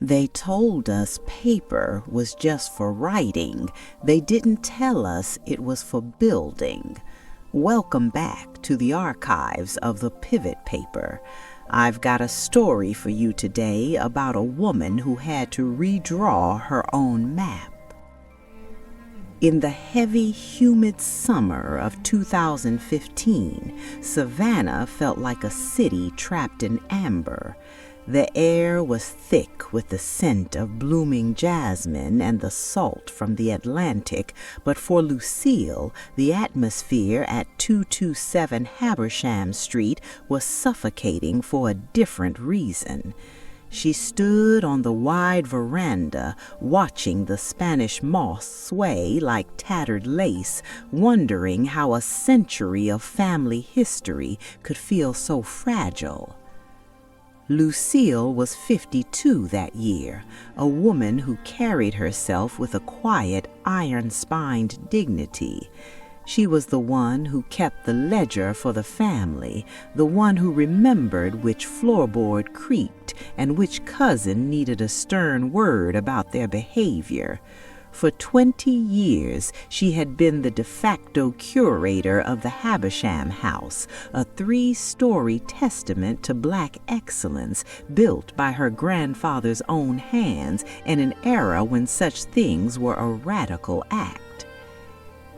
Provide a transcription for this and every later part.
They told us paper was just for writing. They didn't tell us it was for building. Welcome back to the archives of the pivot paper. I've got a story for you today about a woman who had to redraw her own map. In the heavy, humid summer of 2015, Savannah felt like a city trapped in amber. The air was thick with the scent of blooming jasmine and the salt from the Atlantic, but for Lucille, the atmosphere at 227 Habersham Street was suffocating for a different reason. She stood on the wide veranda, watching the Spanish moss sway like tattered lace, wondering how a century of family history could feel so fragile. Lucille was 52 that year, a woman who carried herself with a quiet, iron-spined dignity. She was the one who kept the ledger for the family, the one who remembered which floorboard creaked and which cousin needed a stern word about their behavior. For 20 years, she had been the de facto curator of the Habersham House, a 3-story testament to Black excellence built by her grandfather's own hands in an era when such things were a radical act.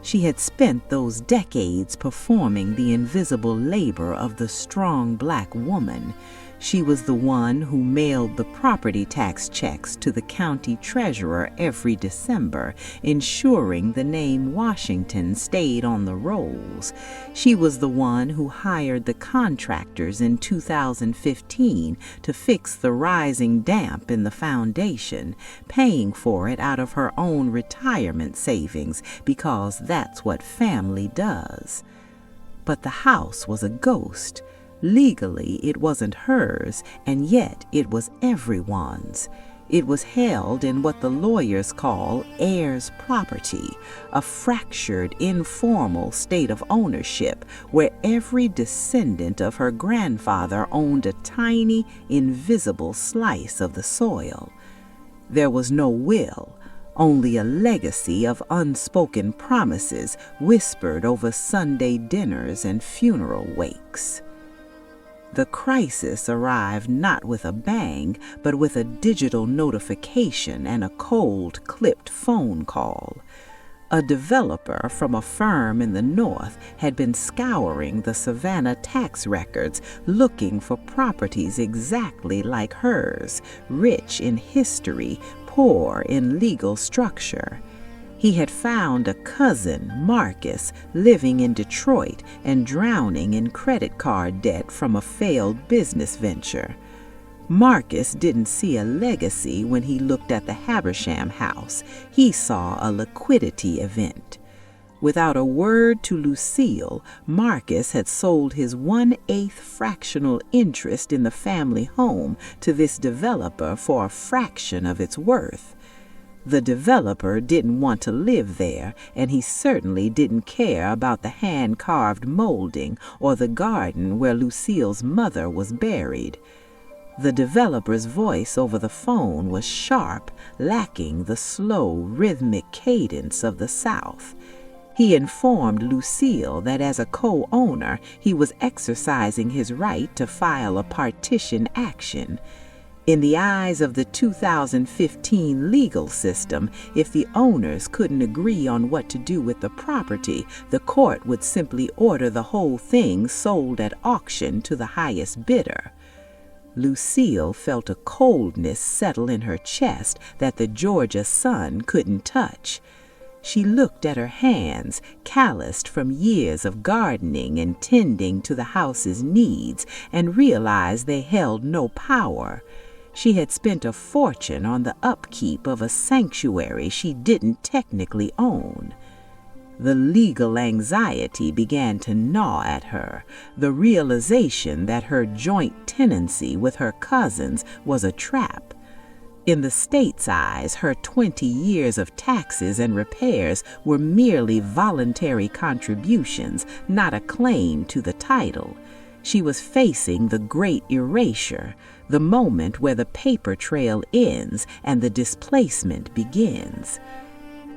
She had spent those decades performing the invisible labor of the strong Black woman. She was the one who mailed the property tax checks to the county treasurer every December, ensuring the name Washington stayed on the rolls. She was the one who hired the contractors in 2015 to fix the rising damp in the foundation, paying for it out of her own retirement savings because that's what family does. But the house was a ghost. Legally, it wasn't hers, and yet it was everyone's. It was held in what the lawyers call Heirs Property, a fractured, informal state of ownership where every descendant of her grandfather owned a tiny, invisible slice of the soil. There was no will, only a legacy of unspoken promises whispered over Sunday dinners and funeral wakes. The crisis arrived not with a bang, but with a digital notification and a cold, clipped phone call. A developer from a firm in the north had been scouring the Savannah tax records looking for properties exactly like hers, rich in history, poor in legal structure. He had found a cousin, Marcus, living in Detroit and drowning in credit card debt from a failed business venture. Marcus didn't see a legacy when he looked at the Habersham house. He saw a liquidity event. Without a word to Lucille, Marcus had sold his 1/8 fractional interest in the family home to this developer for a fraction of its worth. The developer didn't want to live there, and he certainly didn't care about the hand-carved molding or the garden where Lucille's mother was buried. The developer's voice over the phone was sharp, lacking the slow, rhythmic cadence of the South. He informed Lucille that as a co-owner, he was exercising his right to file a partition action. In the eyes of the 2015 legal system, if the owners couldn't agree on what to do with the property, the court would simply order the whole thing sold at auction to the highest bidder. Lucille felt a coldness settle in her chest that the Georgia sun couldn't touch. She looked at her hands, calloused from years of gardening and tending to the house's needs, and realized they held no power. She had spent a fortune on the upkeep of a sanctuary she didn't technically own. The legal anxiety began to gnaw at her, the realization that her joint tenancy with her cousins was a trap. In the state's eyes, her 20 years of taxes and repairs were merely voluntary contributions, not a claim to the title. She was facing the great erasure, the moment where the paper trail ends and the displacement begins.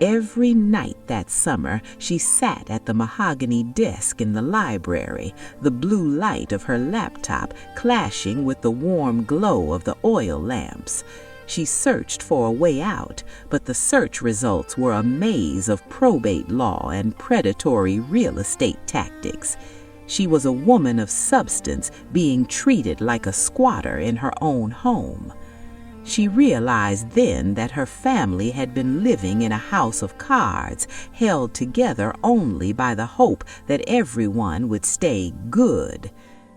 Every night that summer, she sat at the mahogany desk in the library, the blue light of her laptop clashing with the warm glow of the oil lamps. She searched for a way out, but the search results were a maze of probate law and predatory real estate tactics. She was a woman of substance being treated like a squatter in her own home. She realized then that her family had been living in a house of cards, held together only by the hope that everyone would stay good.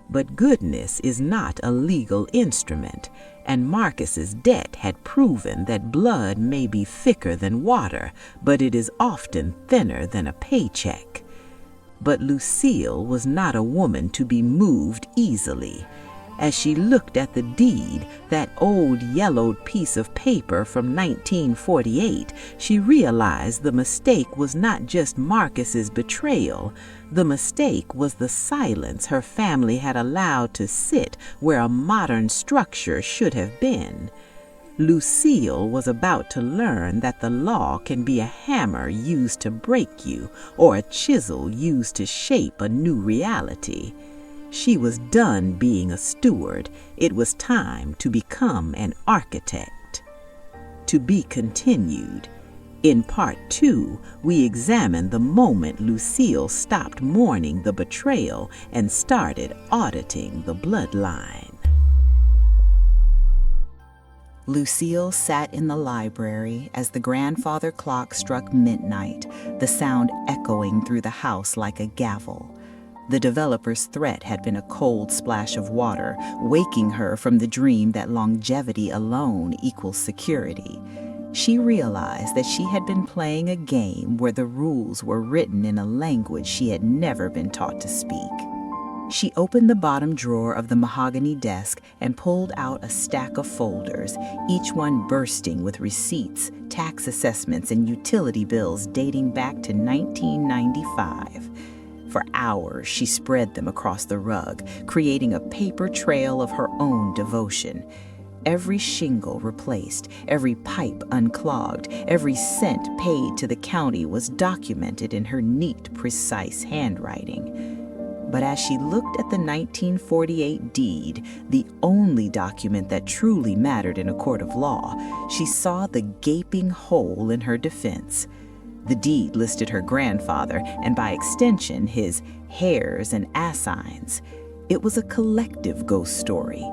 But goodness is not a legal instrument, and Marcus's debt had proven that blood may be thicker than water, but it is often thinner than a paycheck. But Lucille was not a woman to be moved easily. As she looked at the deed, that old yellowed piece of paper from 1948, she realized the mistake was not just Marcus's betrayal. The mistake was the silence her family had allowed to sit where a modern structure should have been. Lucille was about to learn that the law can be a hammer used to break you or a chisel used to shape a new reality. She was done being a steward. It was time to become an architect. To be continued. In Part 2, we examine the moment Lucille stopped mourning the betrayal and started auditing the bloodline. Lucille sat in the library as the grandfather clock struck midnight, the sound echoing through the house like a gavel. The developer's threat had been a cold splash of water, waking her from the dream that longevity alone equals security. She realized that she had been playing a game where the rules were written in a language she had never been taught to speak. She opened the bottom drawer of the mahogany desk and pulled out a stack of folders, each one bursting with receipts, tax assessments, and utility bills dating back to 1995. For hours, she spread them across the rug, creating a paper trail of her own devotion. Every shingle replaced, every pipe unclogged, every cent paid to the county was documented in her neat, precise handwriting. But as she looked at the 1948 deed, the only document that truly mattered in a court of law, she saw the gaping hole in her defense. The deed listed her grandfather, and by extension, his heirs and assigns. It was a collective ghost story.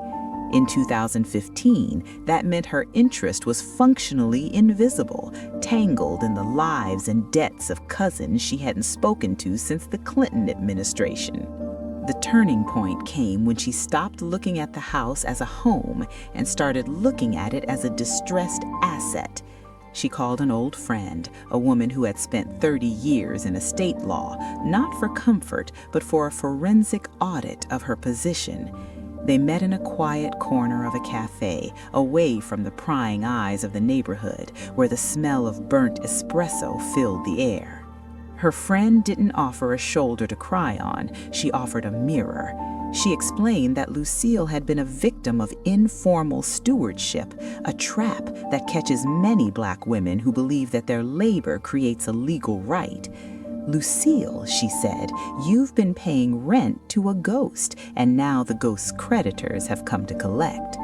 In 2015, that meant her interest was functionally invisible, tangled in the lives and debts of cousins she hadn't spoken to since the Clinton administration. The turning point came when she stopped looking at the house as a home and started looking at it as a distressed asset. She called an old friend, a woman who had spent 30 years in estate law, not for comfort, but for a forensic audit of her position. They met in a quiet corner of a cafe, away from the prying eyes of the neighborhood, where the smell of burnt espresso filled the air. Her friend didn't offer a shoulder to cry on. She offered a mirror. She explained that Lucille had been a victim of informal stewardship, a trap that catches many Black women who believe that their labor creates a legal right. Lucille, she said, you've been paying rent to a ghost, and now the ghost's creditors have come to collect.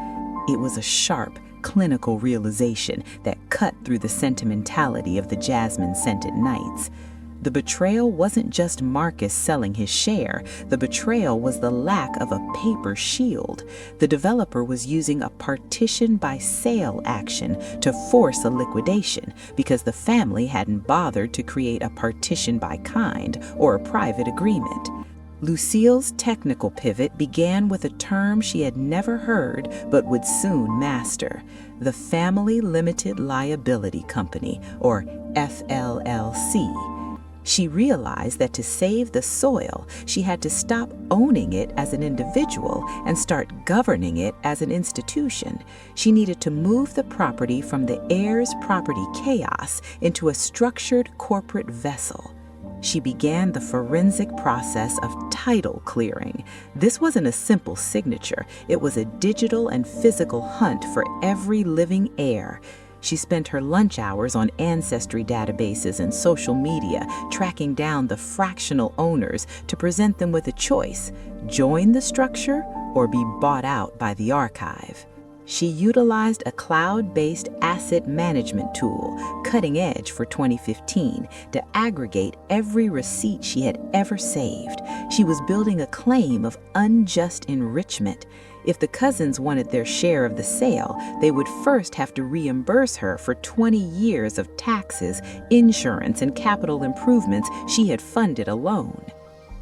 It was a sharp, clinical realization that cut through the sentimentality of the jasmine-scented nights. The betrayal wasn't just Marcus selling his share. The betrayal was the lack of a paper shield. The developer was using a partition by sale action to force a liquidation because the family hadn't bothered to create a partition by kind or a private agreement. Lucille's technical pivot began with a term she had never heard but would soon master: the Family Limited Liability Company, or FLLC. She realized that to save the soil, she had to stop owning it as an individual and start governing it as an institution. She needed to move the property from the Heirs Property chaos into a structured corporate vessel. She began the forensic process of title clearing. This wasn't a simple signature. It was a digital and physical hunt for every living heir. She spent her lunch hours on ancestry databases and social media, tracking down the fractional owners to present them with a choice: join the structure or be bought out by the archive. She utilized a cloud-based asset management tool, cutting edge for 2015, to aggregate every receipt she had ever saved. She was building a claim of unjust enrichment. If the cousins wanted their share of the sale, they would first have to reimburse her for 20 years of taxes, insurance, and capital improvements she had funded alone.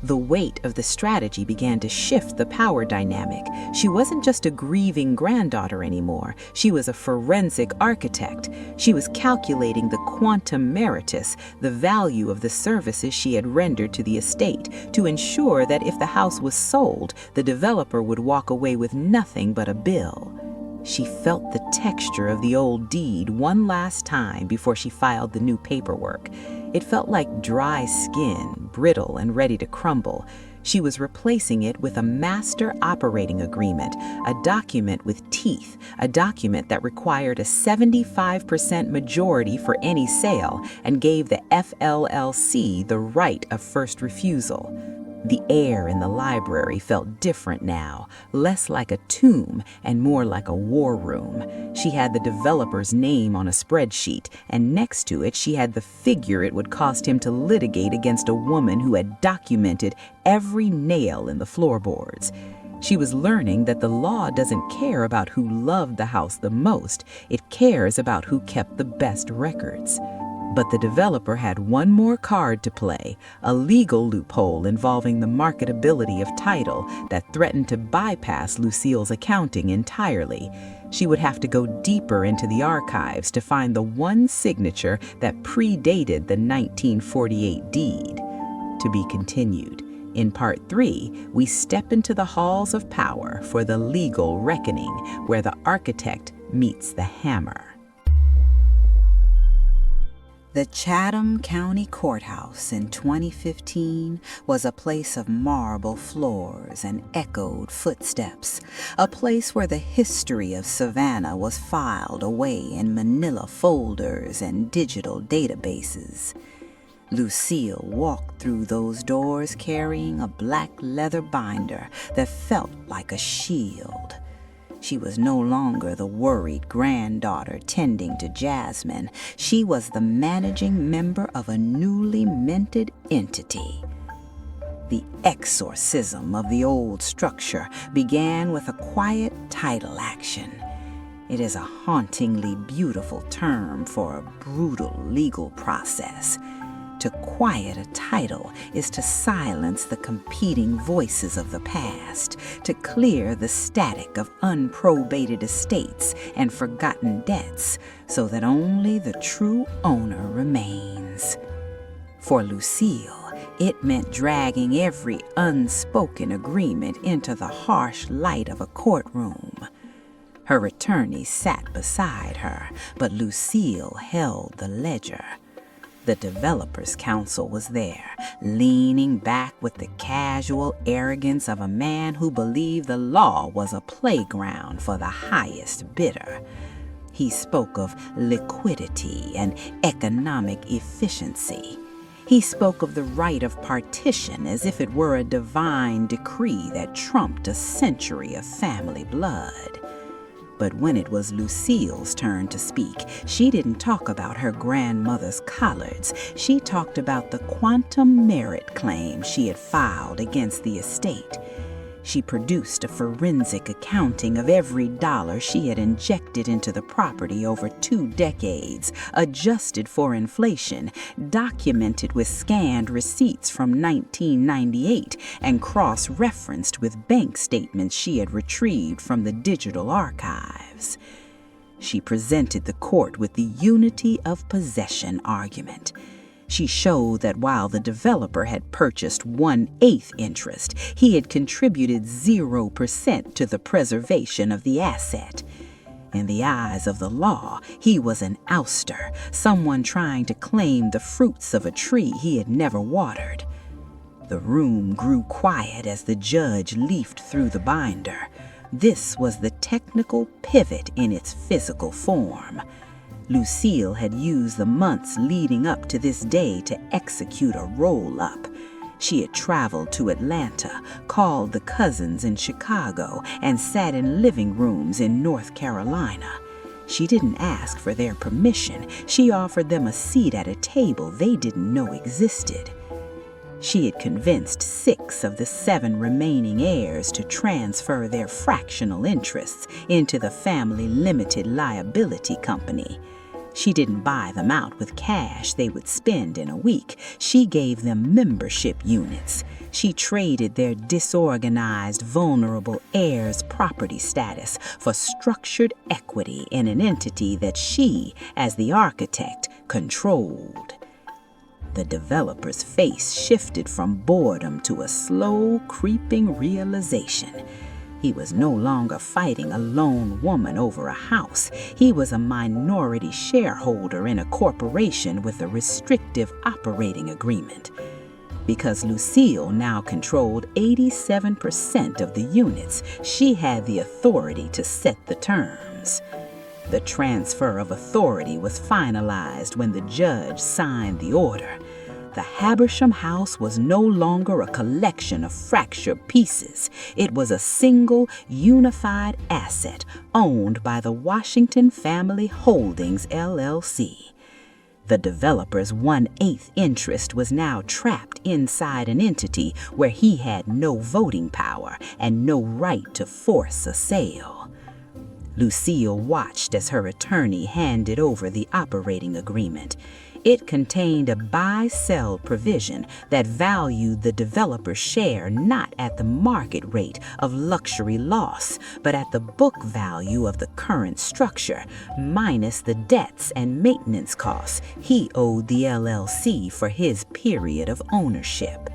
The weight of the strategy began to shift the power dynamic. She wasn't just a grieving granddaughter anymore. She was a forensic architect. She was calculating the quantum meritus, the value of the services she had rendered to the estate, to ensure that if the house was sold, the developer would walk away with nothing but a bill. She felt the texture of the old deed one last time before she filed the new paperwork. It felt like dry skin, brittle and ready to crumble. She was replacing it with a master operating agreement, a document with teeth, a document that required a 75% majority for any sale and gave the FLLC the right of first refusal. The air in the library felt different now, less like a tomb and more like a war room. She had the developer's name on a spreadsheet, and next to it she had the figure it would cost him to litigate against a woman who had documented every nail in the floorboards. She was learning that the law doesn't care about who loved the house the most, it cares about who kept the best records. But the developer had one more card to play, a legal loophole involving the marketability of title that threatened to bypass Lucille's accounting entirely. She would have to go deeper into the archives to find the one signature that predated the 1948 deed. To be continued. In Part 3, we step into the halls of power for the legal reckoning, where the architect meets the hammer. The Chatham County Courthouse in 2015 was a place of marble floors and echoed footsteps, a place where the history of Savannah was filed away in manila folders and digital databases. Lucille walked through those doors carrying a black leather binder that felt like a shield. She was no longer the worried granddaughter tending to Jasmine. She was the managing member of a newly minted entity. The exorcism of the old structure began with a quiet title action. It is a hauntingly beautiful term for a brutal legal process. To quiet a title is to silence the competing voices of the past, to clear the static of unprobated estates and forgotten debts, so that only the true owner remains. For Lucille, it meant dragging every unspoken agreement into the harsh light of a courtroom. Her attorney sat beside her, but Lucille held the ledger. The developer's counsel was there, leaning back with the casual arrogance of a man who believed the law was a playground for the highest bidder. He spoke of liquidity and economic efficiency. He spoke of the right of partition as if it were a divine decree that trumped a century of family blood. But when it was Lucille's turn to speak, she didn't talk about her grandmother's collards. She talked about the quantum merit claim she had filed against the estate. She produced a forensic accounting of every dollar she had injected into the property over 2 decades, adjusted for inflation, documented with scanned receipts from 1998, and cross-referenced with bank statements she had retrieved from the digital archives. She presented the court with the unity of possession argument. She showed that while the developer had purchased 1/8 interest, he had contributed 0% to the preservation of the asset. In the eyes of the law, he was an ouster, someone trying to claim the fruits of a tree he had never watered. The room grew quiet as the judge leafed through the binder. This was the technical pivot in its physical form. Lucille had used the months leading up to this day to execute a roll-up. She had traveled to Atlanta, called the cousins in Chicago, and sat in living rooms in North Carolina. She didn't ask for their permission. She offered them a seat at a table they didn't know existed. She had convinced 6 of the 7 remaining heirs to transfer their fractional interests into the family limited liability company. She didn't buy them out with cash they would spend in a week. She gave them membership units. She traded their disorganized, vulnerable heirs' property status for structured equity in an entity that she, as the architect, controlled. The developer's face shifted from boredom to a slow, creeping realization. He was no longer fighting a lone woman over a house. He was a minority shareholder in a corporation with a restrictive operating agreement. Because Lucille now controlled 87% of the units, she had the authority to set the terms. The transfer of authority was finalized when the judge signed the order. The Habersham house was no longer a collection of fractured pieces. It was a single, unified asset owned by the Washington Family Holdings LLC. The developer's 1/8 interest was now trapped inside an entity where he had no voting power and no right to force a sale. Lucille watched as her attorney handed over the operating agreement. It contained a buy-sell provision that valued the developer's share not at the market rate of luxury loss, but at the book value of the current structure, minus the debts and maintenance costs he owed the LLC for his period of ownership.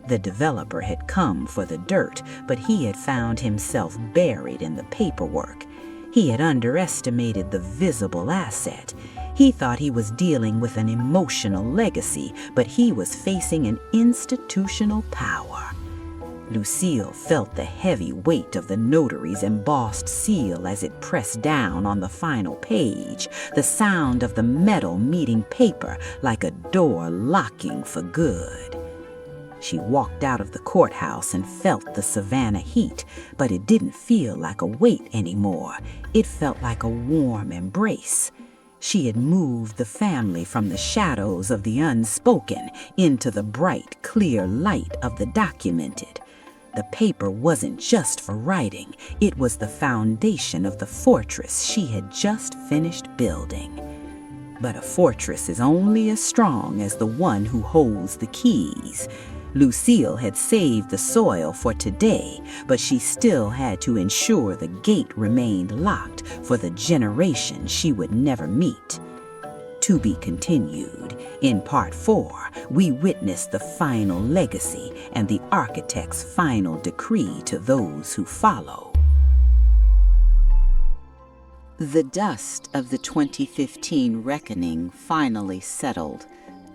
The developer had come for the dirt, but he had found himself buried in the paperwork. He had underestimated the visible asset. He thought he was dealing with an emotional legacy, but he was facing an institutional power. Lucille felt the heavy weight of the notary's embossed seal as it pressed down on the final page, the sound of the metal meeting paper like a door locking for good. She walked out of the courthouse and felt the Savannah heat, but it didn't feel like a weight anymore. It felt like a warm embrace. She had moved the family from the shadows of the unspoken into the bright, clear light of the documented. The paper wasn't just for writing. It was the foundation of the fortress she had just finished building. But a fortress is only as strong as the one who holds the keys. Lucille had saved the soil for today, but she still had to ensure the gate remained locked for the generation she would never meet. To be continued. In Part 4, we witness the final legacy and the architect's final decree to those who follow. The dust of the 2015 reckoning finally settled,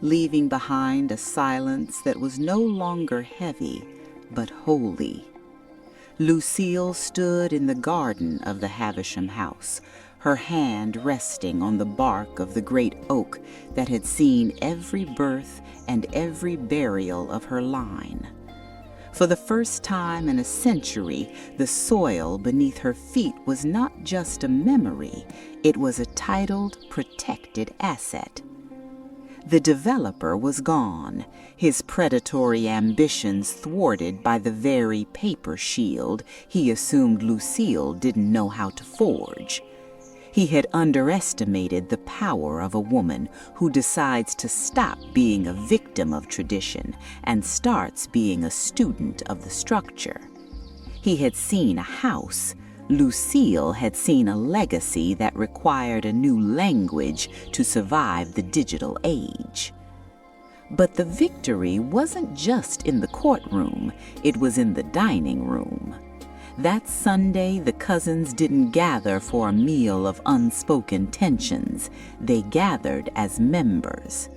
leaving behind a silence that was no longer heavy, but holy. Lucille stood in the garden of the Havisham house, her hand resting on the bark of the great oak that had seen every birth and every burial of her line. For the first time in a century, the soil beneath her feet was not just a memory, it was a titled, protected asset. The developer was gone, his predatory ambitions thwarted by the very paper shield he assumed Lucille didn't know how to forge. He had underestimated the power of a woman who decides to stop being a victim of tradition and starts being a student of the structure. He had seen a house. Lucille had seen a legacy that required a new language to survive the digital age. But the victory wasn't just in the courtroom, it was in the dining room. That Sunday, the cousins didn't gather for a meal of unspoken tensions. They gathered as members.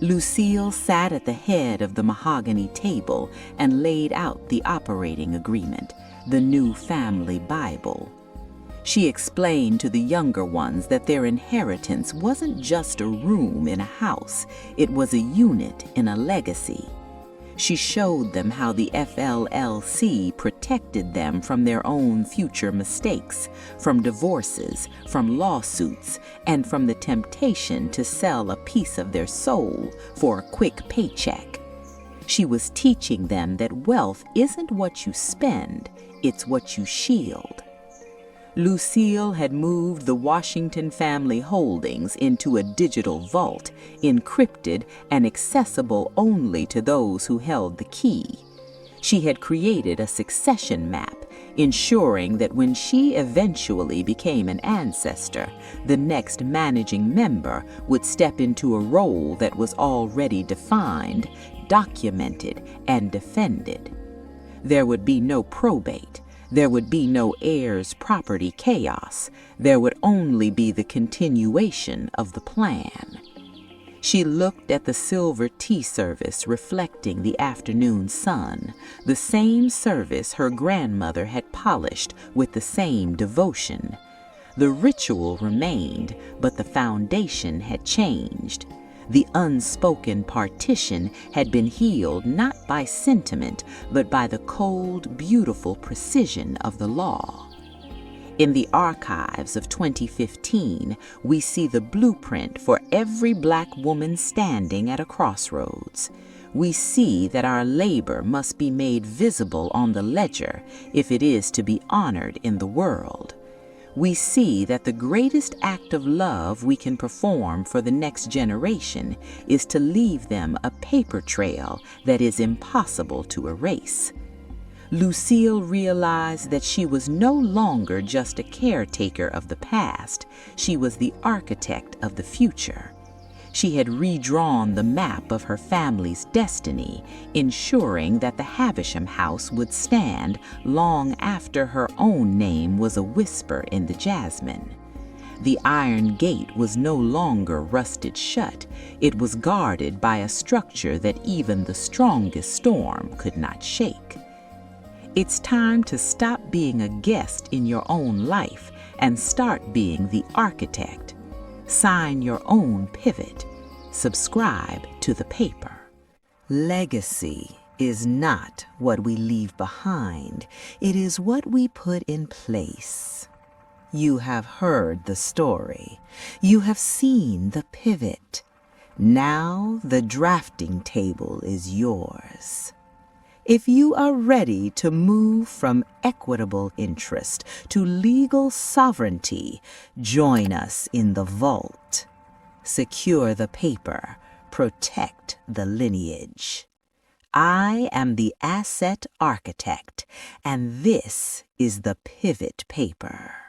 Lucille sat at the head of the mahogany table and laid out the operating agreement, the new family Bible. She explained to the younger ones that their inheritance wasn't just a room in a house, it was a unit in a legacy. She showed them how the FLLC protected them from their own future mistakes, from divorces, from lawsuits, and from the temptation to sell a piece of their soul for a quick paycheck. She was teaching them that wealth isn't what you spend, it's what you shield. Lucille had moved the Washington family holdings into a digital vault, encrypted and accessible only to those who held the key. She had created a succession map, ensuring that when she eventually became an ancestor, the next managing member would step into a role that was already defined, documented, and defended. There would be no probate. There would be no heirs property chaos. There would only be the continuation of the plan. She looked at the silver tea service reflecting the afternoon sun, the same service her grandmother had polished with the same devotion. The ritual remained, but the foundation had changed. The unspoken partition had been healed not by sentiment, but by the cold, beautiful precision of the law. In the archives of 2015, we see the blueprint for every Black woman standing at a crossroads. We see that our labor must be made visible on the ledger if it is to be honored in the world. We see that the greatest act of love we can perform for the next generation is to leave them a paper trail that is impossible to erase. Lucille realized that she was no longer just a caretaker of the past, she was the architect of the future. She had redrawn the map of her family's destiny, ensuring that the Havisham house would stand long after her own name was a whisper in the jasmine. The iron gate was no longer rusted shut. It was guarded by a structure that even the strongest storm could not shake. It's time to stop being a guest in your own life and start being the architect. Sign your own pivot. Subscribe to the paper. Legacy is not what we leave behind. It is what we put in place. You have heard the story. You have seen the pivot. Now the drafting table is yours. If you are ready to move from equitable interest to legal sovereignty, join us in the vault. Secure the paper, protect the lineage. I am the asset architect, and this is the pivot paper.